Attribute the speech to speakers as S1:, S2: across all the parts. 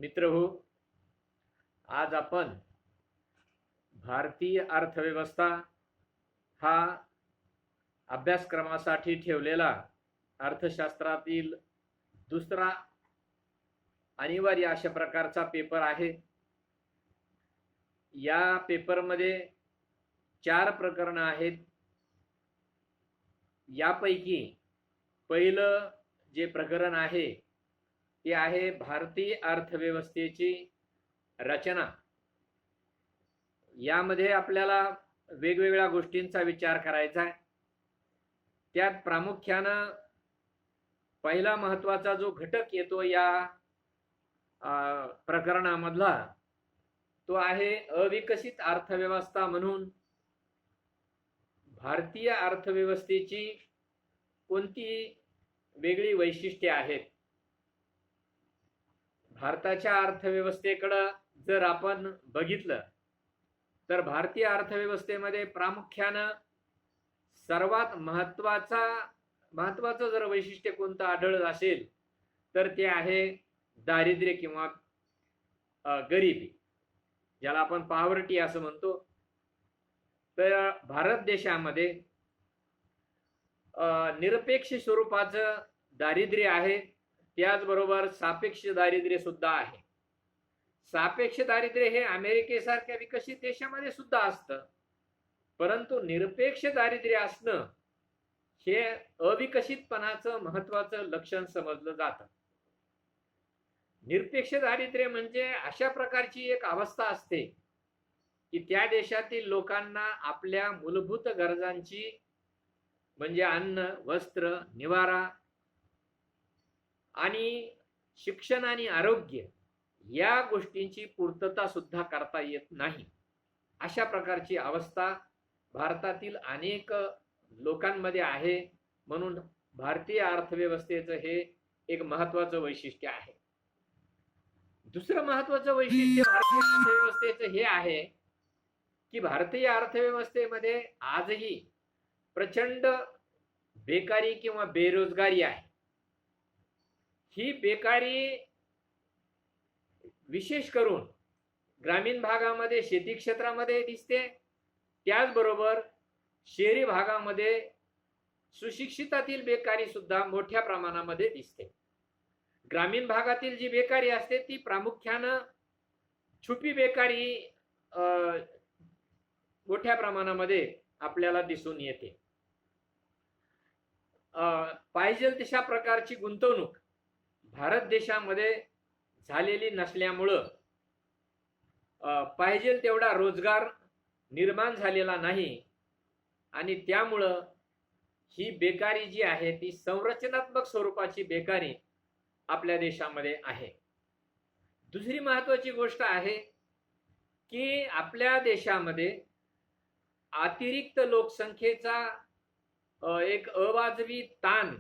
S1: मित्रहो, आज आपण भारतीय अर्थव्यवस्था हा अभ्यासक्रमासाठी ठेवलेला अर्थशास्त्रातील दुसरा अनिवार्य अशा प्रकारचा पेपर आहे। या पेपरमध्ये 4 प्रकरण आहेत। यापैकी पहिलं जे प्रकरण आहे ते आहे भारतीय अर्थव्यवस्थेची रचना। यामध्ये आपल्याला वेगवेगळ्या गोष्टींचा विचार करायचा आहे। त्यात प्रामुख्याने पहिला महत्त्वाचा जो घटक येतो या प्रकरणामधला तो आहे अविकसित अर्थव्यवस्था म्हणून भारतीय अर्थव्यवस्थेची कोणती वेगळी वैशिष्ट्ये आहेत। भारताच्या अर्थव्यवस्थेकडे जर आपण बघितलं तर भारतीय अर्थव्यवस्थेमध्ये प्रामुख्याने सर्वात महत्त्वाचं जर वैशिष्ट्य कोणतं आढळत असेल तर ते आहे दारिद्र्य किंवा गरिबी, ज्याला आपण पॉवर्टी असं म्हणतो। तर भारत देशामध्ये निरपेक्ष स्वरूपाचं दारिद्र्य आहे, त्याचबरोबर सापेक्ष दारिद्र्य सुद्धा आहे। सापेक्ष दारिद्र्य हे अमेरिकेसारख्या विकसित देशामध्ये सुद्धा असतं, परंतु निरपेक्ष दारिद्र्य असणं हे अविकसितपणाचं महत्त्वाचं लक्षण समजलं जातं। निरपेक्ष दारिद्र्य म्हणजे अशा प्रकारची एक अवस्था असते की त्या देशातील लोकांना आपल्या मूलभूत गरजांची म्हणजे अन्न, वस्त्र, निवारा आणि शिक्षण आणि आरोग्य या गोष्टींची पूर्तता सुद्धा करता येत नाही। अशा प्रकारची अवस्था भारतातील अनेक लोकांमध्ये आहे। म्हणून भारतीय अर्थव्यवस्थेचं हे एक महत्त्वाचं वैशिष्ट्य आहे। दुसरं महत्त्वाचं वैशिष्ट्य भारतीय अर्थव्यवस्थेचं हे आहे की भारतीय अर्थव्यवस्थेमध्ये आजही प्रचंड बेकारी किंवा बेरोजगारी आहे। ही बेकारी विशेष करून ग्रामीण भागामध्ये शेती क्षेत्रामध्ये दिसते, त्याचबरोबर शहरी भागामध्ये सुशिक्षितातील बेकारी सुद्धा मोठ्या प्रमाणामध्ये दिसते। ग्रामीण भागातील जी बेकारी असते ती प्रामुख्याने छुपी बेकारी मोठ्या प्रमाणामध्ये आपल्याला दिसून येते। पाहिजे तशा प्रकारची गुंतवणूक भारत देशामध्ये झालेली नसल्यामुळं पाहिजे तेवढा रोजगार निर्माण झालेला नाही आणि त्यामुळं ही बेकारी जी आहे ती संरचनात्मक स्वरूपाची बेकारी आपल्या देशामध्ये आहे। दुसरी महत्त्वाची गोष्ट आहे की आपल्या देशामध्ये अतिरिक्त लोकसंख्येचा एक अवाजवी ताण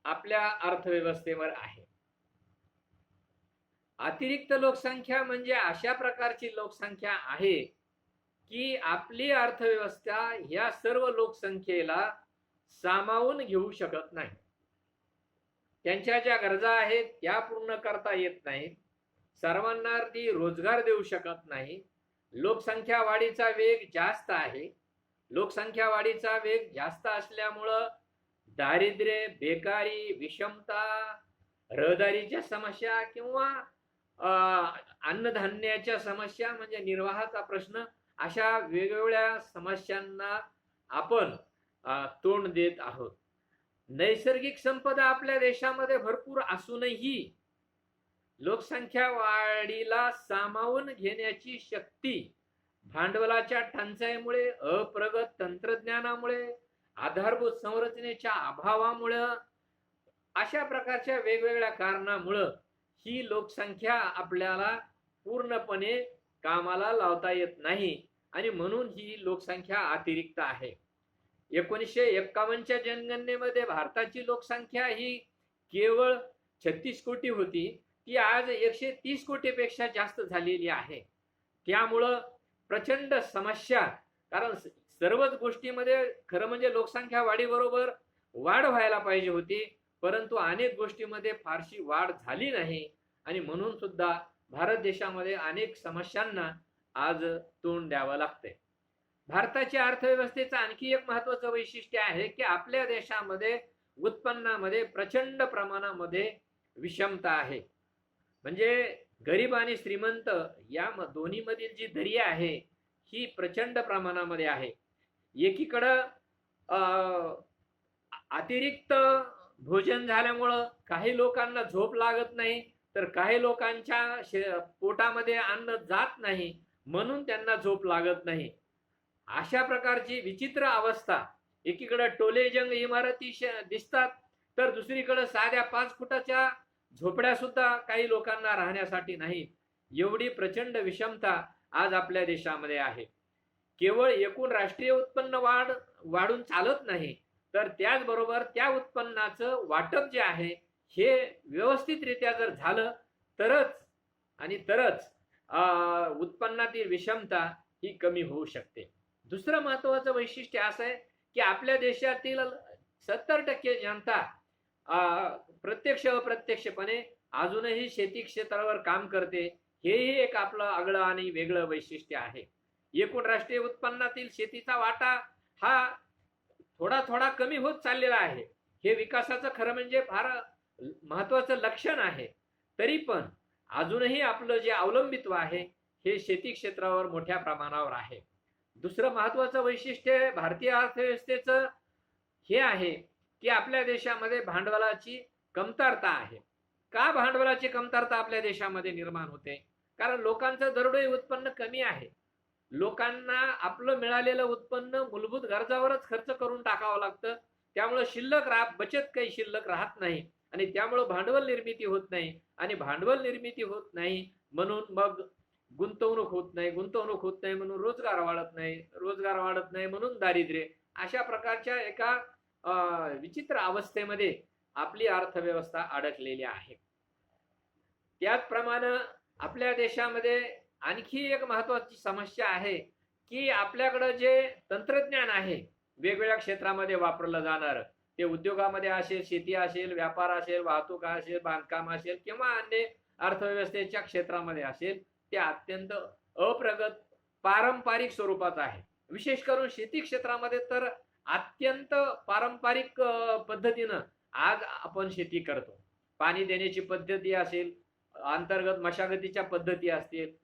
S1: आपल्या अर्थव्यवस्थेवर आहे। अतिरिक्त लोकसंख्या म्हणजे अशा प्रकारची लोकसंख्या आहे की आपली अर्थव्यवस्था या सर्व लोकसंख्येला सामावून घेऊ शकत नाही। त्यांच्या ज्या गरजा आहेत त्या पूर्ण करता येत नाहीत, सर्वांना ती रोजगार देऊ शकत नाही। लोकसंख्या वाढीचा वेग जास्त आहे। लोकसंख्या वाढीचा वेग जास्त असल्यामुळं दारिद्र्य, बेकारी, विषमता, रहदारीच्या समस्या किंवा अन्नधान्याच्या समस्या म्हणजे निर्वाहाचा प्रश्न, अशा वेगवेगळ्या समस्यांना आपण तोंड देत आहोत। नैसर्गिक संपदा आपल्या देशामध्ये भरपूर असूनही लोकसंख्या वाढीला सामावून घेण्याची शक्ती भांडवलाच्या टंचाईमुळे, अप्रगत तंत्रज्ञानामुळे, आधारभूत संरचनेच्या अभावामुळे, अशा प्रकारच्या वेगवेगळ्या कारणामुळे ही लोकसंख्या आपल्याला पूर्णपणे कामाला लावता येत नाही आणि म्हणून ही लोकसंख्या अतिरिक्त आहे। 1951च्या जनगणनेमध्ये भारताची लोकसंख्या ही केवळ 36 कोटी होती, ती आज 130 कोटीपेक्षा जास्त झालेली आहे। त्यामुळं प्रचंड समस्या, कारण सर्वच गोष्टीमध्ये खरं म्हणजे लोकसंख्या वाढीबरोबर वाढ व्हायला पाहिजे होती, परंतु अनेक गोष्टींमध्ये फारशी वाढ झाली नाही आणि म्हणून सुद्धा भारत देशामध्ये अनेक समस्यांना आज तोंड द्यावं लागतंय. भारताच्या अर्थव्यवस्थेचं आणखी एक महत्वाचं वैशिष्ट्य आहे की आपल्या देशामध्ये उत्पन्नामध्ये प्रचंड प्रमाणामध्ये विषमता आहे. म्हणजे गरीब आणि श्रीमंत या दोन्ही मधील जी दरी आहे ही प्रचंड प्रमाणामध्ये आहे. एकीकडं अतिरिक्त भोजन झाल्यामुळं काही लोकांना झोप लागत नाही, तर काही लोकांच्या पोटामध्ये अन्न जात नाही म्हणून त्यांना झोप लागत नाही. अशा प्रकारची विचित्र अवस्था. एकीकडे टोलेजंग इमारती दिसतात, तर दुसरीकडे साध्या 5 फुटाच्या झोपड्या सुद्धा काही लोकांना राहण्यासाठी नाही. एवढी प्रचंड विषमता आज आपल्या देशामध्ये आहे. केवळ एकूण राष्ट्रीय उत्पन्न वाढून चालत नाही, तर त्याचबरोबर त्या उत्पन्नाचं वाटप जे आहे हे व्यवस्थितरित्या जर झालं तरच उत्पन्नातील विषमता ही कमी होऊ शकते. दुसरं महत्वाचं वैशिष्ट्य असं आहे की आपल्या देशातील 70% जनता प्रत्यक्ष अप्रत्यक्षपणे अजूनही शेती क्षेत्रावर काम करते. हेही एक आपलं आगळं आणि वेगळं वैशिष्ट्य आहे. एकूण राष्ट्रीय उत्पन्नातील शेतीचा वाटा हा थोडा थोडा कमी होत चाललेला आहे. हे विकासाचं खरं म्हणजे फार महत्वाचं लक्षण आहे. तरी पण अजूनही आपलं जे अवलंबित्व आहे हे शेती क्षेत्रावर मोठ्या प्रमाणावर आहे. दुसरं महत्वाचं वैशिष्ट्य भारतीय अर्थव्यवस्थेचं हे आहे की आपल्या देशामध्ये भांडवलाची कमतरता आहे. का भांडवलाची कमतरता आपल्या देशामध्ये निर्माण होते? कारण लोकांचं दरडोई उत्पन्न कमी आहे. लोकांना आपलं मिळालेलं उत्पन्न मूलभूत गरजावरच खर्च करून टाकावं लागतं. त्यामुळे बचत काही शिल्लक राहत नाही आणि त्यामुळे भांडवल निर्मिती होत नाही. आणि भांडवल निर्मिती होत नाही म्हणून मग गुंतवणूक होत नाही म्हणून रोजगार वाढत नाही म्हणून दारिद्र्य. अशा प्रकारच्या एका विचित्र अवस्थेमध्ये आपली अर्थव्यवस्था अडकलेली आहे. त्याचप्रमाणे आपल्या देशामध्ये आणखी एक महत्वाची समस्या आहे की आपल्याकडे जे तंत्रज्ञान आहे वेगवेगळ्या क्षेत्रामध्ये वापरलं जाणार, ते उद्योगामध्ये असेल, शेती असेल, व्यापार असेल, वाहतूक असेल, बांधकाम असेल किंवा अन्य अर्थव्यवस्थेच्या क्षेत्रामध्ये असेल, ते अत्यंत अप्रगत पारंपरिक स्वरूपाचं आहे. विशेष करून शेती क्षेत्रामध्ये तर अत्यंत पारंपरिक पद्धतीनं आज आपण शेती करतो. पाणी देण्याची पद्धती असेल, अंतर्गत मशागतीच्या पद्धती असतील,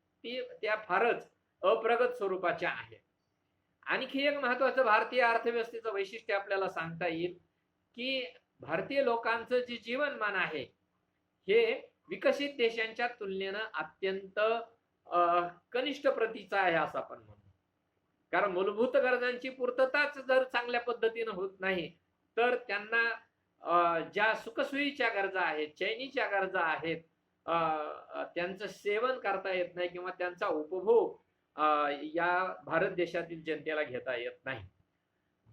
S1: त्या फारच अप्रगत स्वरूपाच्या आहेत. आणखी एक महत्वाचं भारतीय अर्थव्यवस्थेचं वैशिष्ट्य आपल्याला सांगता येईल की भारतीय लोकांचं जे जीवनमान आहे हे विकसित देशांच्या तुलनेनं अत्यंत कनिष्ठ प्रतीचं आहे असं आपण म्हणू. कारण मूलभूत गरजांची पूर्तताच जर चांगल्या पद्धतीनं होत नाही तर त्यांना ज्या सुखसोयीच्या गरजा आहेत, चैनीच्या गरजा आहेत, त्यांचं सेवन करता येत नाही किंवा त्यांचा उपभोग या भारत देशातील जनतेला घेता येत नाही.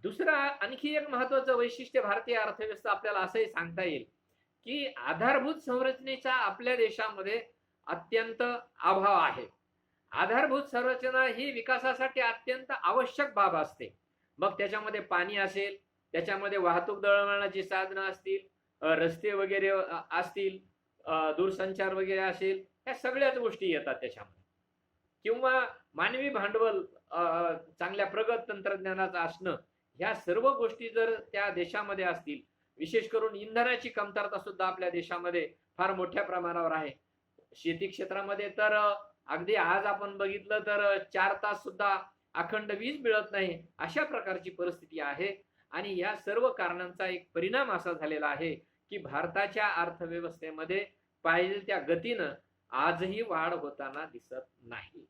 S1: दुसरा आणखी एक महत्वाचं वैशिष्ट्य भारतीय अर्थव्यवस्था आपल्याला असंही सांगता येईल की आधारभूत संरचनेचा आपल्या देशामध्ये अत्यंत अभाव आहे. आधारभूत संरचना ही विकासासाठी अत्यंत आवश्यक बाब असते. मग त्याच्यामध्ये पाणी असेल, त्याच्यामध्ये वाहतूक दळणवळणाची साधनं असतील, रस्ते वगैरे असतील, दूरसंचार वगैरे असेल, ह्या सगळ्याच गोष्टी येतात त्याच्यामध्ये. किंवा मानवी भांडवल चांगल्या प्रगत तंत्रज्ञानाचं असणं, ह्या सर्व गोष्टी जर त्या देशामध्ये असतील, विशेष करून इंधनाची कमतरता सुद्धा आपल्या देशामध्ये फार मोठ्या प्रमाणावर आहे. शेती क्षेत्रामध्ये तर अगदी आज आपण बघितलं तर 4 तास सुद्धा अखंड वीज मिळत नाही, अशा प्रकारची परिस्थिती आहे. आणि या सर्व कारणांचा एक परिणाम असा झालेला आहे की भारताच्या अर्थव्यवस्थेमध्ये पाहिजे त्या गतीनं आजही वाढ होताना दिसत नाही.